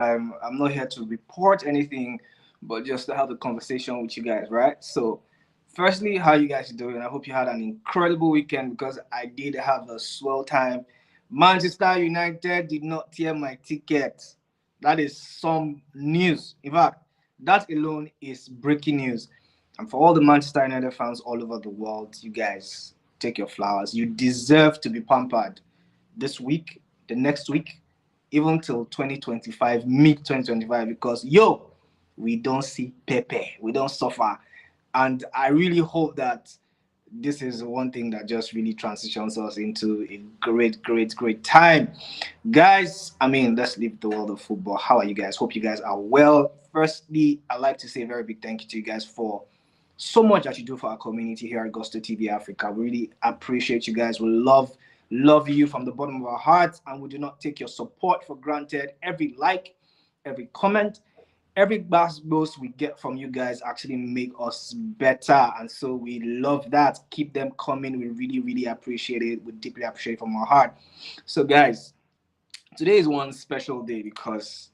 I'm not here to report anything, but just to have a conversation with you guys, right? So, firstly, how you guys doing? I hope you had an incredible weekend because I did have a swell time. Manchester United did not tear my ticket. That is some news. In fact, that alone is breaking news. And for all the Manchester United fans all over the world, you guys take your flowers. You deserve to be pampered this week, the next week, even till 2025, mid 2025, because we don't see Pepe, we don't suffer. And I really hope that this is one thing that just really transitions us into a great, great, great time. Guys, I mean, let's leave the world of football. How are you guys? Hope you guys are well. Firstly, I'd like to say a very big thank you to you guys for so much that you do for our community here at Gusto TV Africa. We really appreciate you guys. We love you from the bottom of our hearts, and we do not take your support for granted. Every like, every comment, every bass boost we get from you guys actually make us better, and so we love that. Keep them coming. We really appreciate it. We deeply appreciate it from our heart. So guys, today is one special day because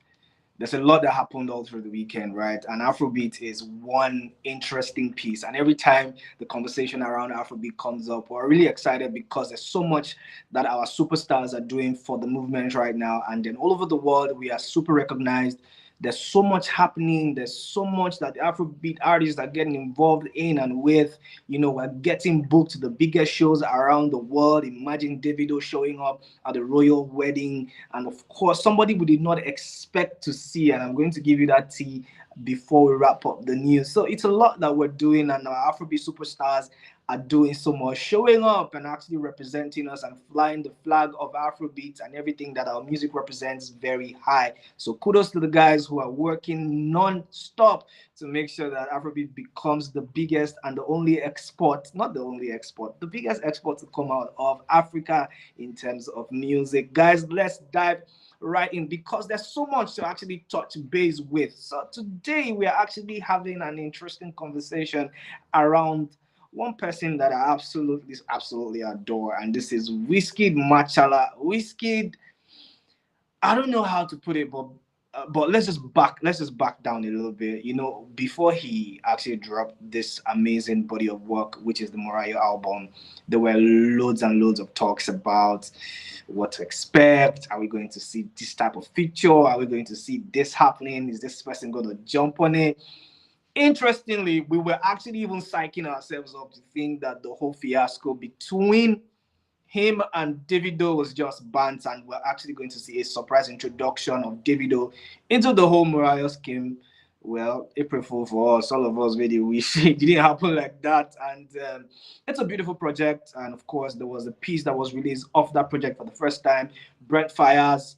there's a lot that happened all through the weekend, right? And Afrobeat is one interesting piece. And every time the conversation around Afrobeat comes up, we're really excited because there's so much that our superstars are doing for the movement right now. And then all over the world, we are super recognized. There's so much happening. There's so much that the Afrobeat artists are getting involved in and with. We're getting booked to the biggest shows around the world. Imagine Davido showing up at the royal wedding. And of course, somebody we did not expect to see. And I'm going to give you that tea before we wrap up the news. So it's a lot that we're doing, and our Afrobeat superstars are doing so much, showing up and actually representing us and flying the flag of Afrobeats and everything that our music represents very high. So kudos to the guys who are working non-stop to make sure that Afrobeat becomes the biggest and the only export, not the only export, the biggest export to come out of Africa in terms of music. Guys, let's dive right in because there's so much to actually touch base with. So today we are actually having an interesting conversation around one person that I absolutely adore, and this is Wizkid Machala. Wizkid, I don't know how to put it, but let's just back down a little bit. Before he actually dropped this amazing body of work, which is the Mariah album, there were loads and loads of talks about what to expect. Are we going to see this type of feature? Are we going to see this happening? Is this person going to jump on it? Interestingly, we were actually even psyching ourselves up to think that the whole fiasco between him and Davido was just banter, and we're actually going to see a surprise introduction of Davido into the whole Mariah scheme. Well, April Fool for us, all of us really wish it didn't happen like that. And it's a beautiful project. And of course, there was a piece that was released off that project for the first time. Brent Fires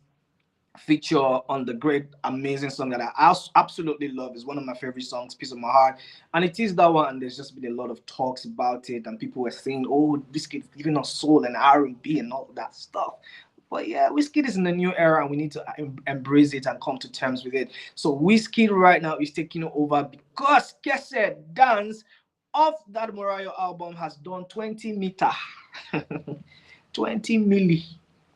feature on the great, amazing song that I absolutely love. Is one of my favorite songs, "Piece of My Heart," and it is that one. And there's just been a lot of talks about it, and people were saying, "Oh, Wizkid's giving us soul and R&B and all that stuff." But yeah, Wizkid is in a new era, and we need to embrace it and come to terms with it. So Wizkid right now is taking over because Kese Dance of that Mariah album has done 20 meter, 20 milli.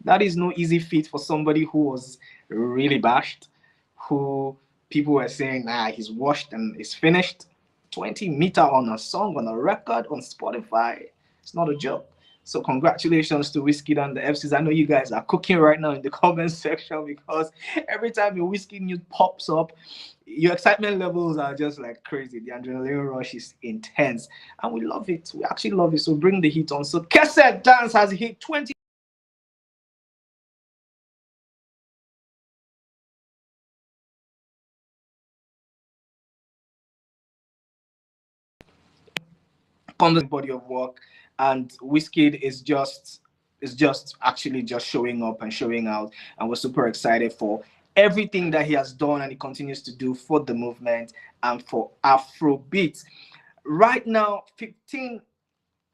That is no easy feat for somebody who was really bashed, who people were saying, nah, he's washed and is finished. 20 meter on a song, on a record, on Spotify. It's not a joke. So congratulations to Wizkid and the FCs. I know you guys are cooking right now in the comment section because every time your Wizkid news pops up, your excitement levels are just like crazy. The adrenaline rush is intense. And we love it. We actually love it. So bring the heat on. So Cassette Dance has hit 20 body of work, and Wizkid is just actually just showing up and showing out, and we're super excited for everything that he has done and he continues to do for the movement and for Afrobeat. Right now, 15.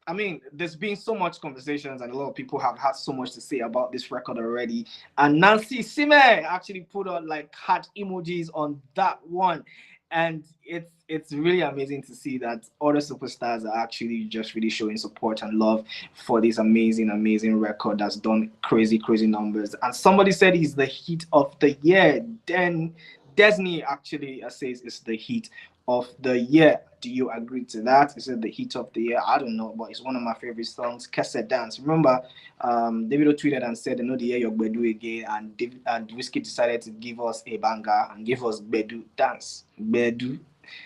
I mean, there's been so much conversations, and a lot of people have had so much to say about this record already. And Nancy Sime actually put on like heart emojis on that one. And it's really amazing to see that other superstars are actually just really showing support and love for this amazing record that's done crazy numbers. And somebody said he's the hit of the year. Then Disney actually says it's the hit of the year. Do you agree to that? Is it the hit of the year? I don't know, but it's one of my favorite songs, Cassette Dance. Remember, Davido tweeted and said, "No, the year your Bedu again," and Wizkid decided to give us a banger and give us Bedu Dance. Bedu.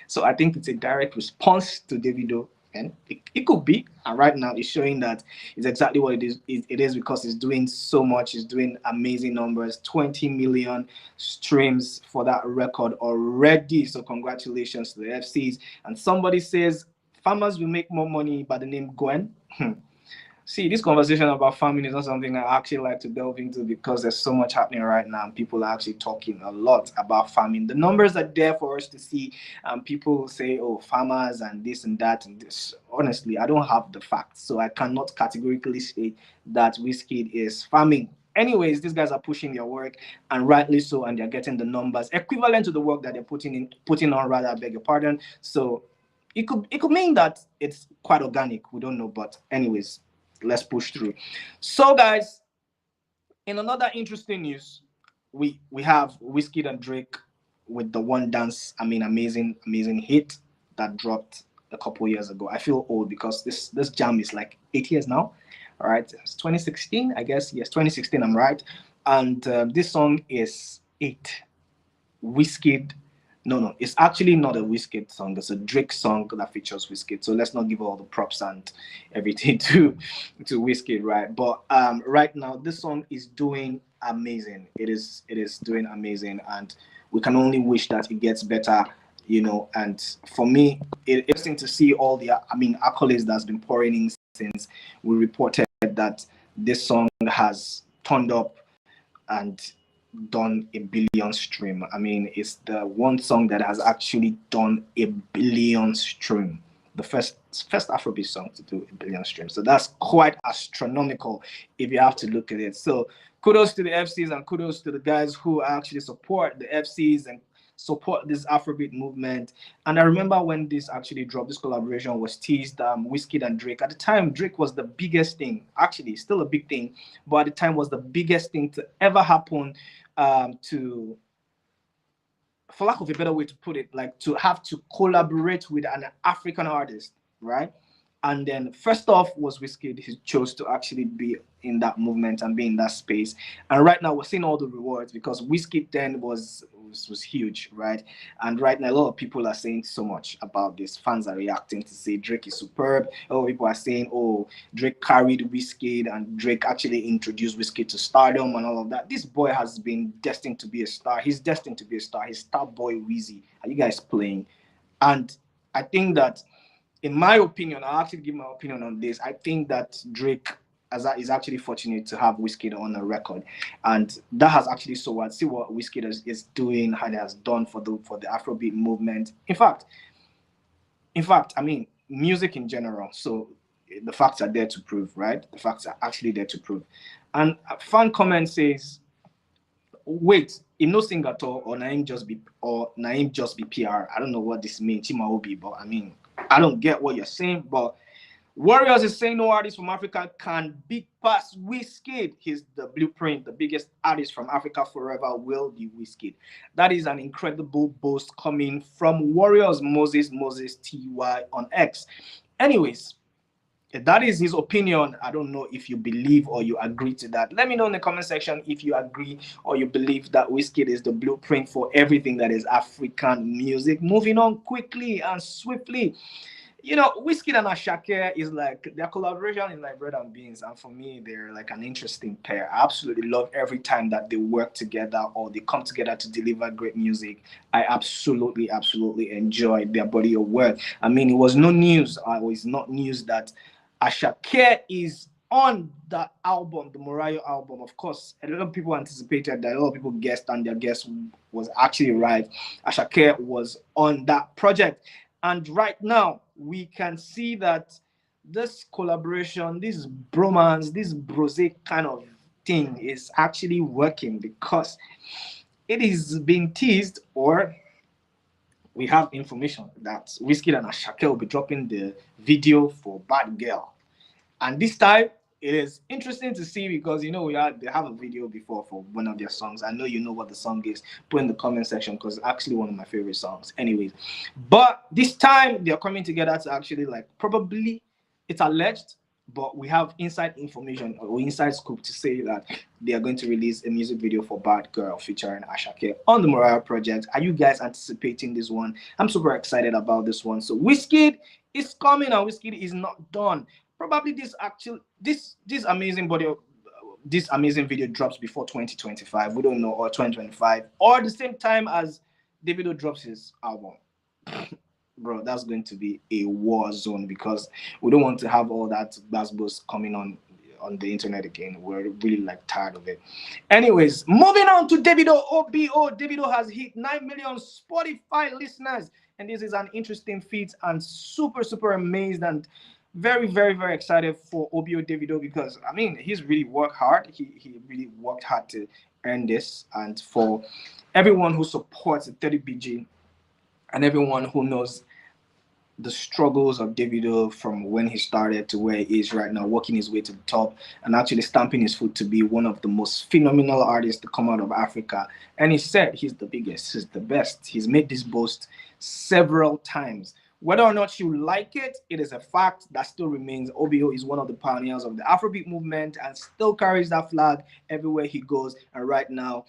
So I think it's a direct response to Davido, and it could be. And right now, it's showing that it's exactly what it is. It is because it's doing so much. It's doing amazing numbers, 20 million streams for that record already. So congratulations to the FCs. And somebody says farmers will make more money by the name Gwen. See, this conversation about farming is not something I actually like to delve into because there's so much happening right now and people are actually talking a lot about farming. The numbers are there for us to see. People say, oh, farmers and this and that and this. Honestly, I don't have the facts, so I cannot categorically say that Wizkid is farming. Anyways, these guys are pushing their work and rightly so, and they're getting the numbers equivalent to the work that they're putting on rather, I beg your pardon. So it could mean that it's quite organic. We don't know, but anyways, let's push through. So, guys, in another interesting news, we have Wizkid and Drake with the One Dance. I mean, amazing hit that dropped a couple years ago. I feel old because this jam is like 8 years now. All right, it's 2016, I guess. Yes, 2016. I'm right. And this song is it. Wizkid. No, it's actually not a Wizkid song. It's a Drake song that features Wizkid. So let's not give all the props and everything to Wizkid, right? But right now this song is doing amazing. It is doing amazing, and we can only wish that it gets better. And for me, it's interesting to see all the accolades that's been pouring in since we reported that this song has turned up and done a billion stream. I mean, it's the one song that has actually done a billion stream. The first Afrobeat song to do a billion streams. So that's quite astronomical if you have to look at it. So kudos to the FCs and kudos to the guys who actually support the FCs and support this Afrobeat movement. And I remember when this actually dropped, this collaboration was teased, Wizkid and Drake. At the time, Drake was the biggest thing, actually, still a big thing, but at the time was the biggest thing to ever happen to, for lack of a better way to put it, like to have to collaborate with an African artist, right? And then first off was Wizkid. He chose to actually be in that movement and be in that space. And right now we're seeing all the rewards because Wizkid then was huge, right? And right now a lot of people are saying so much about this. Fans are reacting to say Drake is superb. A lot of people are saying, oh, Drake carried Wizkid and Drake actually introduced Wizkid to stardom and all of that. This boy has been destined to be a star. He's destined to be a star. He's star boy Weezy. Are you guys playing? And I think that, in my opinion, I'll actually give my opinion on this. I think that Drake is actually fortunate to have Wizkid on a record, and that has actually so what see what Wizkid is doing and has done for the Afrobeat movement. In fact, I mean music in general. So the facts are there to prove, right? The facts are actually there to prove. And a fan comment says, wait, him no sing at all, or Naim just be PR. I don't know what this means, Chima Obi, but I mean, I don't get what you're saying. But Warriors is saying no artist from Africa can beat past Wizkid. He's the blueprint, the biggest artist from Africa forever will be Wizkid. That is an incredible boast coming from Warriors Moses TY on X. Anyways, that is his opinion. I don't know if you believe or you agree to that. Let me know in the comment section if you agree or you believe that Wizkid is the blueprint for everything that is African music. Moving on quickly and swiftly. Wizkid and Asake is like their collaboration is like bread and beans, and for me, they're like an interesting pair. I absolutely love every time that they work together or they come together to deliver great music. I absolutely enjoy their body of work. I mean, it was no news. It's not news that Asake is on the album, the Mariah album. Of course, a lot of people anticipated that, a lot of people guessed, and their guess was actually right. Asake was on that project. And right now, we can see that this collaboration, this bromance, this brose kind of thing is actually working because it is being teased, or we have information that Wizkid and Asake will be dropping the video for Bad Girl. And this time, it is interesting to see because they have a video before for one of their songs. I know you know what the song is. Put in the comment section because it's actually one of my favorite songs. Anyways, but this time they're coming together to actually like probably it's alleged, but we have inside information or inside scoop to say that they are going to release a music video for Bad Girl featuring Asake on the Mariah project. Are you guys anticipating this one? I'm super excited about this one. So Wizkid is coming and Wizkid is not done. Probably this amazing body of this amazing video drops before 2025. We don't know, or 2025, or the same time as Davido drops his album. Bro, that's going to be a war zone because we don't want to have all that buzz coming on the internet again. We're really like tired of it. Anyways, moving on to Davido OBO. Davido has hit 9 million Spotify listeners, and this is an interesting feat and super amazed and very very excited for OBO Davido because I mean he's really worked hard. He really worked hard to earn this, and for everyone who supports the 30BG and everyone who knows the struggles of Davido from when he started to where he is right now, working his way to the top and actually stamping his foot to be one of the most phenomenal artists to come out of Africa. And he said he's the biggest, he's the best. He's made this boast several times. Whether or not you like it, it is a fact that still remains. OBO is one of the pioneers of the Afrobeat movement and still carries that flag everywhere he goes. And right now,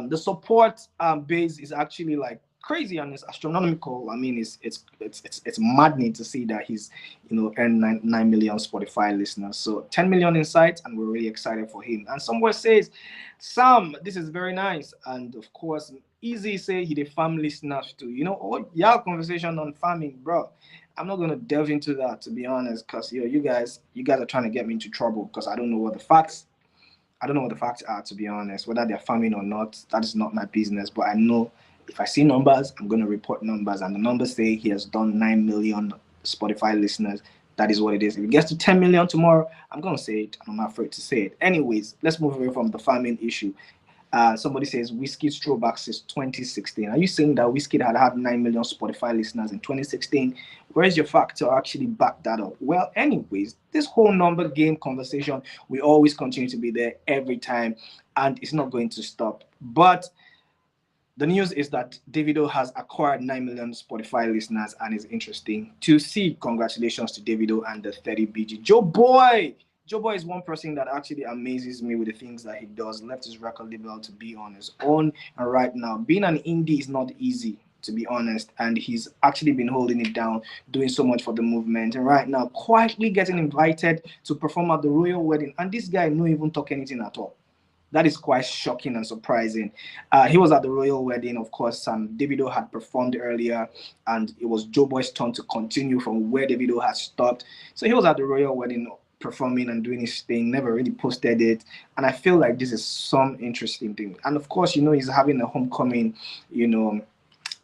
the support base is actually like crazy and it's astronomical. I mean, it's maddening to see that he's earned 9 million Spotify listeners. So 10 million in sight, and we're really excited for him. And somewhere says, Sam, this is very nice. And of course, Easy say he the farm listeners too. Oh, yeah, conversation on farming, bro. I'm not gonna delve into that to be honest, because you guys are trying to get me into trouble because I don't know what the facts. I don't know what the facts are, to be honest. Whether they're farming or not, that is not my business. But I know if I see numbers, I'm going to report numbers. And the numbers say he has done 9 million Spotify listeners. That is what it is. If it gets to 10 million tomorrow, I'm going to say it. I'm not afraid to say it. Anyways, let's move away from the farming issue. Somebody says Wizkid's throwback since 2016. Are you saying that Wizkid had 9 million Spotify listeners in 2016? Where's your fact to actually back that up? Well, anyways, this whole number game conversation we always continue to be there every time, and it's not going to stop. But the news is that Davido has acquired 9 million Spotify listeners, and it's interesting to see. Congratulations to Davido and the 30BG. Joeboy is one person that actually amazes me with the things that he does. Left his record label to be on his own, and right now, being an indie is not easy, to be honest. And he's actually been holding it down, doing so much for the movement. And right now, quietly getting invited to perform at the royal wedding, and this guy no even talk anything at all. That is quite shocking and surprising. He was at the royal wedding, of course, and Davido had performed earlier, and it was Joeboy's turn to continue from where Davido had stopped. So he was at the royal wedding performing and doing his thing, never really posted it. And I feel like this is some interesting thing. And of course, he's having a homecoming,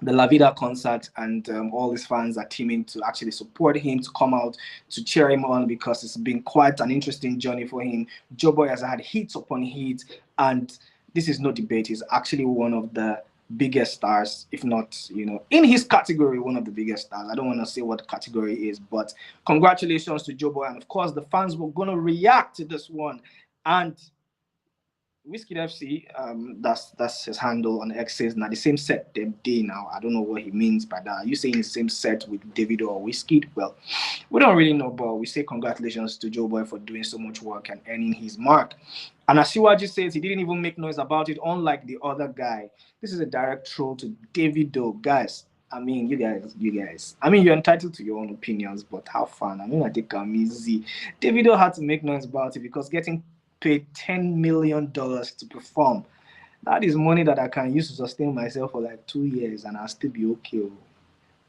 the La Vida concert, and all his fans are teaming to actually support him, to come out to cheer him on because it's been quite an interesting journey for him. Joeboy has had hits upon hits, and this is no debate. He's actually one of the biggest stars, if not, in his category, one of the biggest stars. I don't want to say what the category is, but congratulations to Joeboy. And of course, the fans were going to react to this one. And Wizkid FC, that's his handle on X, says now the same set them day now. I don't know what he means by that. Are you saying the same set with Davido or Wizkid? Well, we don't really know, but we say congratulations to Joeboy for doing so much work and earning his mark. And Asiwaju says he didn't even make noise about it, unlike the other guy. This is a direct troll to Davido, guys. I mean, you guys. I mean, you're entitled to your own opinions, but have fun. I mean, I think I'm easy. Davido had to make noise about it because getting paid $10 million to perform. That is money that I can use to sustain myself for like 2 years and I'll still be okay.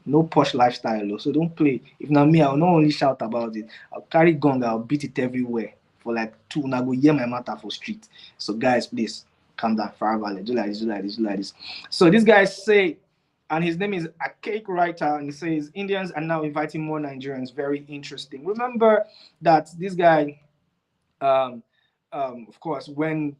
No posh lifestyle, so don't play. If not me, I'll not only shout about it, I'll carry gun, I'll beat it everywhere for like 2, and I go hear my matter for street. So guys, please calm down, Farabalẹ̀. Do like this, do like this, do like this. So this guy say, and his name is a cake writer, and he says Indians are now inviting more Nigerians. Very interesting. Remember that this guy, of course, when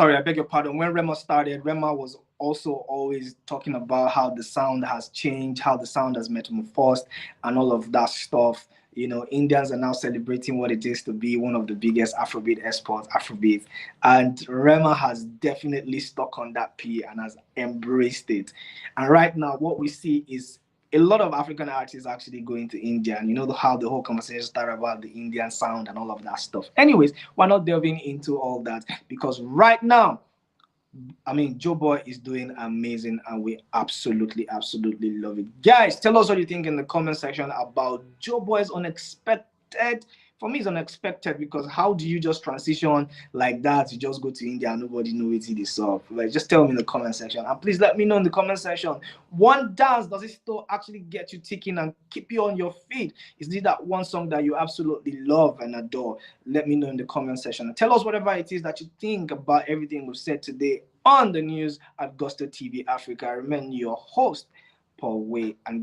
sorry, I beg your pardon. When Rema started, Rema was also always talking about how the sound has changed, how the sound has metamorphosed, and all of that stuff. You know, Indians are now celebrating what it is to be one of the biggest Afrobeat exports, Afrobeat. And Rema has definitely stuck on that P and has embraced it. And right now, what we see is a lot of African artists actually going to India, and you know how the whole conversation started about the Indian sound and all of that stuff. Anyways, we're not delving into all that because right now, I mean, Joeboy is doing amazing, and we absolutely, absolutely love it. Guys, tell us what you think in the comment section about Joeboy's unexpected. For me, it's unexpected because how do you just transition like that? You just go to India and nobody knows it is up. Like, just tell me in the comment section, and please let me know in the comment section. One dance does it still actually get you ticking and keep you on your feet? Is it that one song that you absolutely love and adore? Let me know in the comment section. And tell us whatever it is that you think about everything we've said today on the news at Gusto TV Africa. I remain your host, Paul Way. And